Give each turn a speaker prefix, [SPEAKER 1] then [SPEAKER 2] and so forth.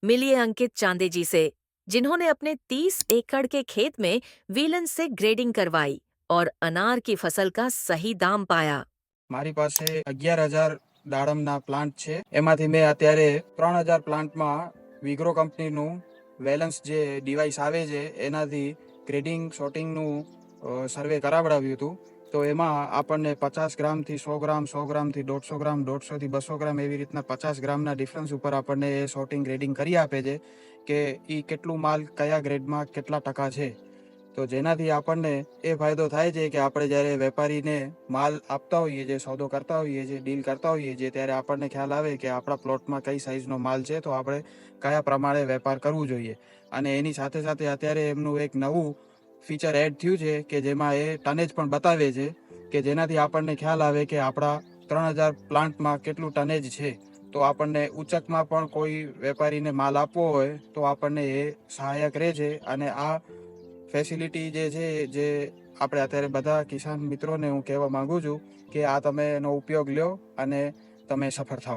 [SPEAKER 1] मिलिए अंकित चांदे जी से, जिन्होंने अपने 30 एकड़ के खेत में व्हीलन से ग्रेडिंग करवाई और अनार की फसल का सही दाम पाया।
[SPEAKER 2] મારી પાસે 11,000 દાડમના પ્લાન્ટ છે. એમાંથી મેં અત્યારે 3,000 પ્લાન્ટમાં વિગ્રો કંપનીનું વેલન્સ જે ડિવાઇસ આવે છે એનાથી ગ્રેડિંગ શોર્ટિંગનું સર્વે કરાવડાવ્યું હતું. તો એમાં આપણને 50 ગ્રામથી 100 ગ્રામ, 100 ગ્રામથી 150 ગ્રામ, 150થી 200 ગ્રામ એવી રીતના 50 ગ્રામના ડિફરન્સ ઉપર આપણને એ શોર્ટિંગ ગ્રેડિંગ કરી આપે છે કે એ કેટલું માલ કયા ગ્રેડમાં કેટલા ટકા છે. તો જેનાથી આપણને એ ફાયદો થાય છે કે આપણે જ્યારે વેપારીને માલ આપતા હોઈએ છીએ, સોદો કરતા હોઈએ છીએ, ડીલ કરતા હોઈએ છીએ, ત્યારે આપણને ખ્યાલ આવે કે આપણા પ્લોટમાં કઈ સાઇઝનો માલ છે, તો આપણે કયા પ્રમાણે વેપાર કરવું જોઈએ. અને એની સાથે સાથે અત્યારે એમનું એક નવું ફીચર એડ થયું છે કે જેમાં એ ટનેજ પણ બતાવે છે કે જેનાથી આપણને ખ્યાલ આવે કે આપણા 3,000 પ્લાન્ટમાં કેટલું ટનેજ છે. તો આપણને ઉચકમાં પણ કોઈ વેપારીને માલ આપવો હોય તો આપણને એ સહાયક રહે છે. અને આ ફેસિલિટી જે છે, જે આપણે અત્યારે બધા કિસાન મિત્રોને હું કહેવા માંગુ છું કે આ તમે એનો ઉપયોગ લ્યો અને તમે સફળ થાઓ.